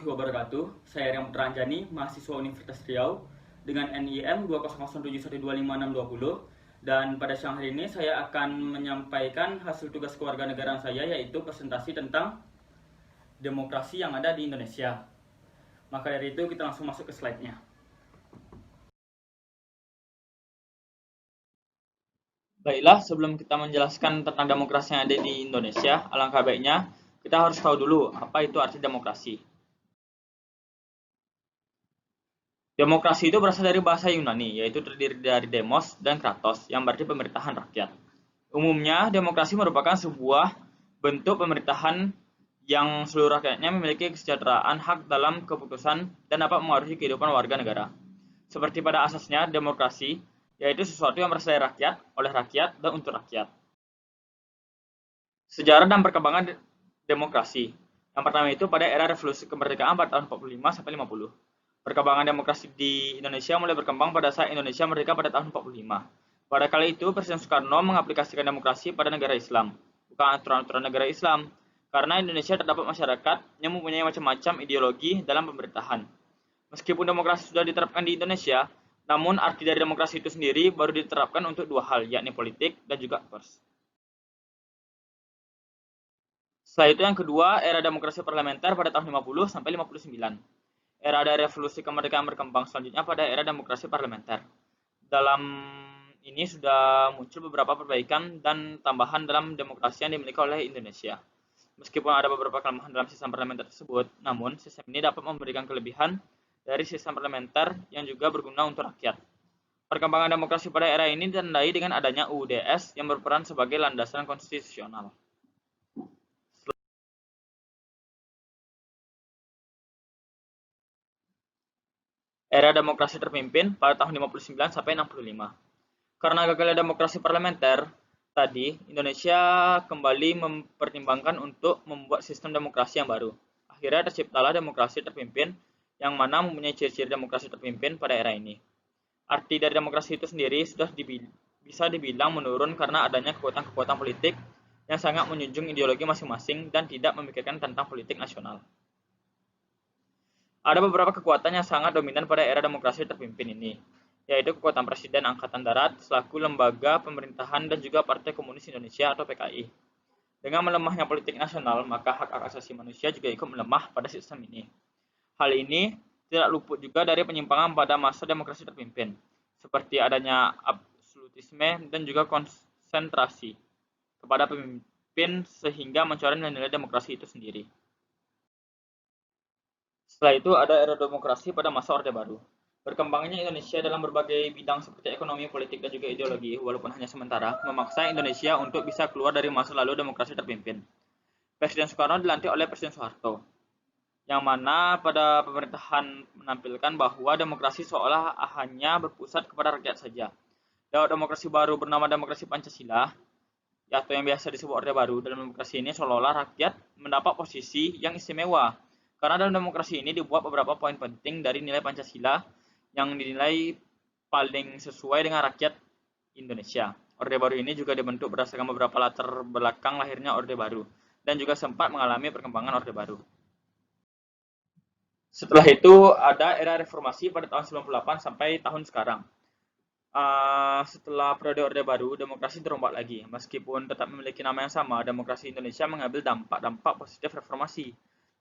warahmatullahi wabarakatuh. Saya Riam Teranjani, mahasiswa Universitas Riau dengan NIM 20071255620. Dan pada siang hari ini saya akan menyampaikan hasil tugas kewarganegaraan saya, yaitu presentasi tentang demokrasi yang ada di Indonesia. Maka dari itu kita langsung masuk ke slide-nya. Baiklah, sebelum kita menjelaskan tentang demokrasi yang ada di Indonesia, alangkah baiknya kita harus tahu dulu apa itu arti demokrasi. Demokrasi itu berasal dari bahasa Yunani, yaitu terdiri dari demos dan kratos, yang berarti pemerintahan rakyat. Umumnya, demokrasi merupakan sebuah bentuk pemerintahan yang seluruh rakyatnya memiliki kesejahteraan, hak dalam keputusan, dan dapat mengaruhi kehidupan warga negara. Seperti pada asasnya, demokrasi yaitu sesuatu yang berasal dari rakyat, oleh rakyat, dan untuk rakyat. Sejarah dan perkembangan demokrasi. Yang pertama itu pada era revolusi kemerdekaan pada tahun 45 sampai 50. Perkembangan demokrasi di Indonesia mulai berkembang pada saat Indonesia merdeka pada tahun 45. Pada kali itu, Presiden Soekarno mengaplikasikan demokrasi pada negara Islam, bukan aturan-aturan negara Islam, karena Indonesia terdapat masyarakat yang mempunyai macam-macam ideologi dalam pemerintahan. Meskipun demokrasi sudah diterapkan di Indonesia, namun arti dari demokrasi itu sendiri baru diterapkan untuk dua hal, yakni politik dan juga pers. Setelah itu yang kedua, era demokrasi parlementer pada tahun 50 sampai 59. Era dari revolusi kemerdekaan berkembang selanjutnya pada era demokrasi parlementer. Dalam ini sudah muncul beberapa perbaikan dan tambahan dalam demokrasi yang dimiliki oleh Indonesia. Meskipun ada beberapa kelemahan dalam sistem parlementer tersebut, namun sistem ini dapat memberikan kelebihan dari sistem parlementer yang juga berguna untuk rakyat. Perkembangan demokrasi pada era ini ditandai dengan adanya UUDS yang berperan sebagai landasan konstitusional. Era demokrasi terpimpin pada tahun 59 sampai 65. Karena gagalnya demokrasi parlementer, tadi Indonesia kembali mempertimbangkan untuk membuat sistem demokrasi yang baru. Akhirnya terciptalah demokrasi terpimpin yang mana mempunyai ciri-ciri demokrasi terpimpin pada era ini. Arti dari demokrasi itu sendiri sudah bisa dibilang menurun karena adanya kekuatan-kekuatan politik yang sangat menjunjung ideologi masing-masing dan tidak memikirkan tentang politik nasional. Ada beberapa kekuatan yang sangat dominan pada era demokrasi terpimpin ini, yaitu kekuatan Presiden Angkatan Darat selaku lembaga pemerintahan dan juga Partai Komunis Indonesia atau PKI. Dengan melemahnya politik nasional, maka hak asasi manusia juga ikut melemah pada sistem ini. Hal ini tidak luput juga dari penyimpangan pada masa demokrasi terpimpin, seperti adanya absolutisme dan juga konsentrasi kepada pemimpin sehingga mencoreng nilai demokrasi itu sendiri. Setelah itu ada era demokrasi pada masa Orde Baru. Berkembangnya Indonesia dalam berbagai bidang seperti ekonomi, politik, dan juga ideologi, walaupun hanya sementara, memaksa Indonesia untuk bisa keluar dari masa lalu demokrasi terpimpin. Presiden Soekarno dilantik oleh Presiden Soeharto, yang mana pada pemerintahan menampilkan bahwa demokrasi seolah hanya berpusat kepada rakyat saja. Lewat demokrasi baru bernama demokrasi Pancasila, atau yang biasa disebut Orde Baru, dalam demokrasi ini seolah-olah rakyat mendapat posisi yang istimewa. Karena dalam demokrasi ini dibuat beberapa poin penting dari nilai Pancasila yang dinilai paling sesuai dengan rakyat Indonesia. Orde Baru ini juga dibentuk berdasarkan beberapa latar belakang lahirnya Orde Baru dan juga sempat mengalami perkembangan Orde Baru. Setelah itu ada era reformasi pada tahun 98 sampai tahun sekarang. Setelah periode Orde Baru, demokrasi terombak lagi. Meskipun tetap memiliki nama yang sama, demokrasi Indonesia mengambil dampak-dampak positif reformasi.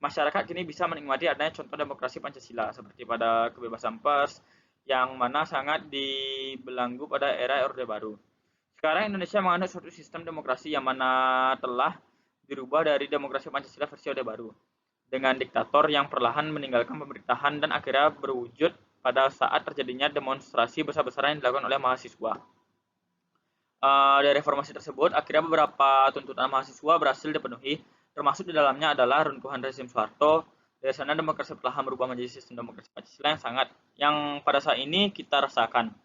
Masyarakat kini bisa menikmati adanya contoh demokrasi Pancasila, seperti pada kebebasan pers, yang mana sangat dibelenggu pada era Orde Baru. Sekarang Indonesia menganut suatu sistem demokrasi yang mana telah dirubah dari demokrasi Pancasila versi Orde Baru, dengan diktator yang perlahan meninggalkan pemerintahan dan akhirnya berwujud pada saat terjadinya demonstrasi besar-besaran yang dilakukan oleh mahasiswa. Dari reformasi tersebut, akhirnya beberapa tuntutan mahasiswa berhasil dipenuhi, termasuk di dalamnya adalah runtuhan rezim Soeharto. Dari sana demokrasi perlahan berubah menjadi sistem demokrasi Pancasila yang pada saat ini kita rasakan,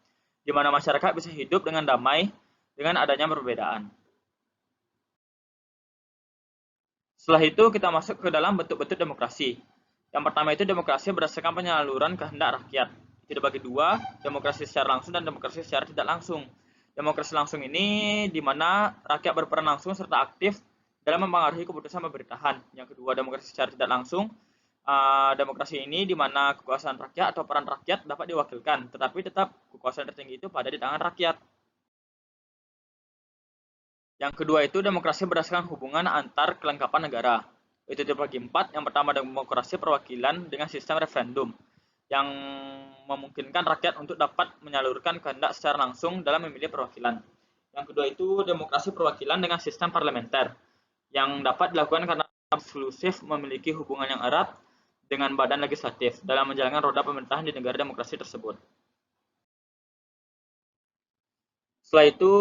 di mana masyarakat bisa hidup dengan damai dengan adanya perbedaan. Setelah itu kita masuk ke dalam bentuk-bentuk demokrasi. Yang pertama itu demokrasi berdasarkan penyaluran kehendak rakyat. Itu dibagi dua, demokrasi secara langsung dan demokrasi secara tidak langsung. Demokrasi langsung ini di mana rakyat berperan langsung serta aktif dalam mempengaruhi keputusan pemerintahan. Yang kedua, demokrasi secara tidak langsung Demokrasi ini di mana kekuasaan rakyat atau peran rakyat dapat diwakilkan, tetapi tetap kekuasaan tertinggi itu pada di tangan rakyat. Yang kedua itu demokrasi berdasarkan hubungan antar kelengkapan negara. Itu terbagi empat. Yang pertama demokrasi perwakilan dengan sistem referendum yang memungkinkan rakyat untuk dapat menyalurkan kehendak secara langsung dalam memilih perwakilan. Yang kedua itu demokrasi perwakilan dengan sistem parlementer yang dapat dilakukan karena eksklusif memiliki hubungan yang erat dengan badan legislatif dalam menjalankan roda pemerintahan di negara demokrasi tersebut. Setelah itu,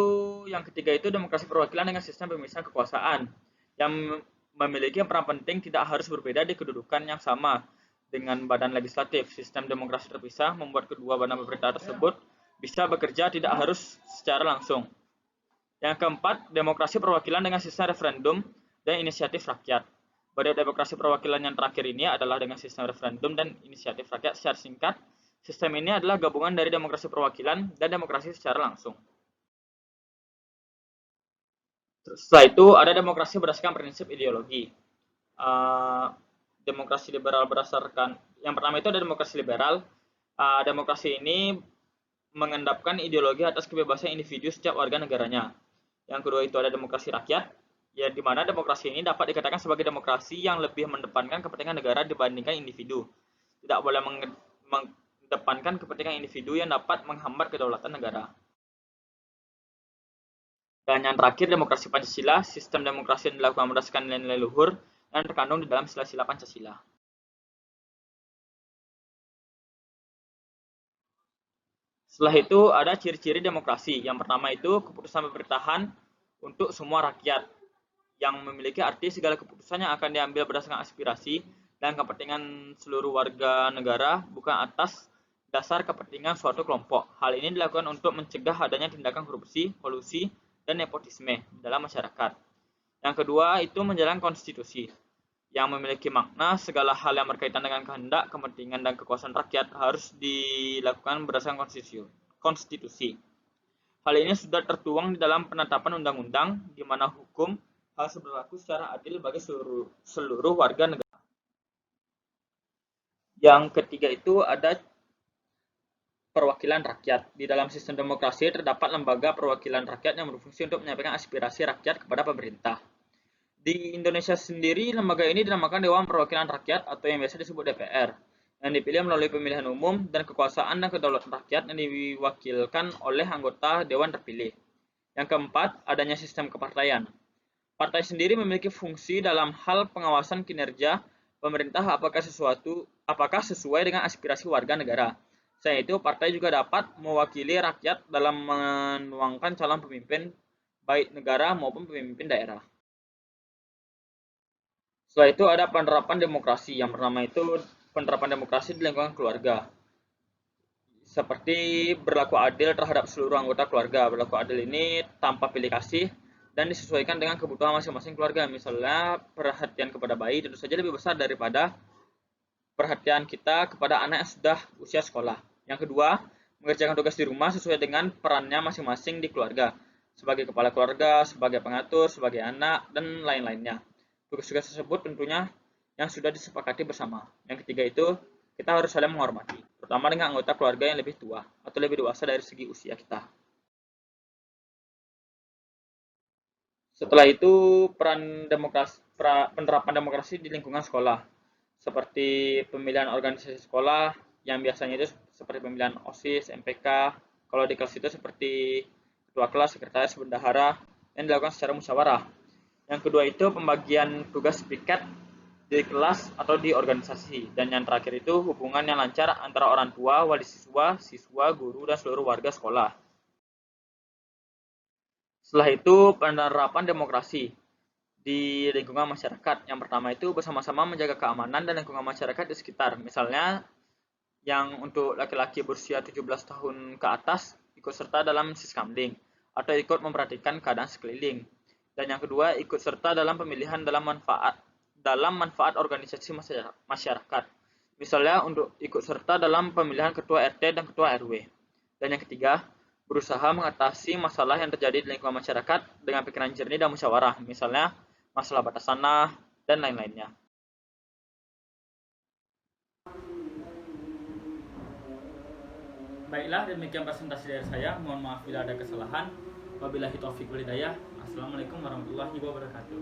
yang ketiga itu demokrasi perwakilan dengan sistem pemisahan kekuasaan yang memiliki peran penting tidak harus berbeda di kedudukan yang sama dengan badan legislatif. Sistem demokrasi terpisah membuat kedua badan pemerintah tersebut bisa bekerja tidak harus secara langsung. Yang keempat, demokrasi perwakilan dengan sistem referendum dan inisiatif rakyat. Pada demokrasi perwakilan yang terakhir ini adalah dengan sistem referendum dan inisiatif rakyat. Secara singkat, sistem ini adalah gabungan dari demokrasi perwakilan dan demokrasi secara langsung. Setelah itu ada demokrasi berdasarkan prinsip ideologi. Demokrasi liberal berdasarkan yang pertama itu ada demokrasi liberal. Demokrasi ini mengendapkan ideologi atas kebebasan individu setiap warga negaranya. Yang kedua itu ada demokrasi rakyat, ya di mana demokrasi ini dapat dikatakan sebagai demokrasi yang lebih mengedepankan kepentingan negara dibandingkan individu. Tidak boleh mengedepankan kepentingan individu yang dapat menghambat kedaulatan negara. Dan yang terakhir, demokrasi Pancasila, sistem demokrasi yang dilakukan berdasarkan nilai-nilai luhur dan terkandung di dalam sila-sila Pancasila. Setelah itu ada ciri-ciri demokrasi. Yang pertama itu keputusan pemerintahan untuk semua rakyat, yang memiliki arti segala keputusan yang akan diambil berdasarkan aspirasi dan kepentingan seluruh warga negara, bukan atas dasar kepentingan suatu kelompok. Hal ini dilakukan untuk mencegah adanya tindakan korupsi, kolusi, dan nepotisme dalam masyarakat. Yang kedua itu menjalankan konstitusi, yang memiliki makna segala hal yang berkaitan dengan kehendak, kepentingan, dan kekuasaan rakyat harus dilakukan berdasarkan konstitusi. Hal ini sudah tertuang di dalam penetapan undang-undang di mana hukum harus berlaku secara adil bagi seluruh warga negara. Yang ketiga itu ada perwakilan rakyat. Di dalam sistem demokrasi terdapat lembaga perwakilan rakyat yang berfungsi untuk menyampaikan aspirasi rakyat kepada pemerintah. Di Indonesia sendiri, lembaga ini dinamakan Dewan Perwakilan Rakyat atau yang biasa disebut DPR, yang dipilih melalui pemilihan umum dan kekuasaan dan kedaulatan rakyat yang diwakilkan oleh anggota dewan terpilih. Yang keempat, adanya sistem kepartaian. Partai sendiri memiliki fungsi dalam hal pengawasan kinerja pemerintah apakah sesuai dengan aspirasi warga negara. Selain itu, partai juga dapat mewakili rakyat dalam menuangkan calon pemimpin baik negara maupun pemimpin daerah. Setelah itu ada penerapan demokrasi. Yang pertama itu penerapan demokrasi di lingkungan keluarga. Seperti berlaku adil terhadap seluruh anggota keluarga. Berlaku adil ini tanpa pilih kasih dan disesuaikan dengan kebutuhan masing-masing keluarga. Misalnya perhatian kepada bayi tentu saja lebih besar daripada perhatian kita kepada anak yang sudah usia sekolah. Yang kedua, mengerjakan tugas di rumah sesuai dengan perannya masing-masing di keluarga. Sebagai kepala keluarga, sebagai pengatur, sebagai anak, dan lain-lainnya. Tugas-tugas tersebut tentunya yang sudah disepakati bersama. Yang ketiga itu, kita harus saling menghormati, terutama dengan anggota keluarga yang lebih tua atau lebih dewasa dari segi usia kita. Setelah itu, penerapan demokrasi di lingkungan sekolah, seperti pemilihan organisasi sekolah, yang biasanya itu seperti pemilihan OSIS, MPK, kalau di kelas itu seperti ketua kelas, sekretaris, bendahara, yang dilakukan secara musyawarah. Yang kedua itu pembagian tugas piket di kelas atau di organisasi. Dan yang terakhir itu hubungan yang lancar antara orang tua, wali siswa, siswa, guru, dan seluruh warga sekolah. Setelah itu penerapan demokrasi di lingkungan masyarakat. Yang pertama itu bersama-sama menjaga keamanan dan lingkungan masyarakat di sekitar. Misalnya yang untuk laki-laki berusia 17 tahun ke atas ikut serta dalam siskamling atau ikut memperhatikan keadaan sekeliling. Dan yang kedua, ikut serta dalam pemilihan dalam manfaat organisasi masyarakat. Misalnya untuk ikut serta dalam pemilihan ketua RT dan ketua RW. Dan yang ketiga, berusaha mengatasi masalah yang terjadi di lingkungan masyarakat dengan pikiran jernih dan musyawarah. Misalnya masalah batas tanah dan lain-lainnya. Baiklah, demikian presentasi dari saya. Mohon maaf bila ada kesalahan. Wabillahi taufiq wal hidayah. Assalamualaikum warahmatullahi wabarakatuh.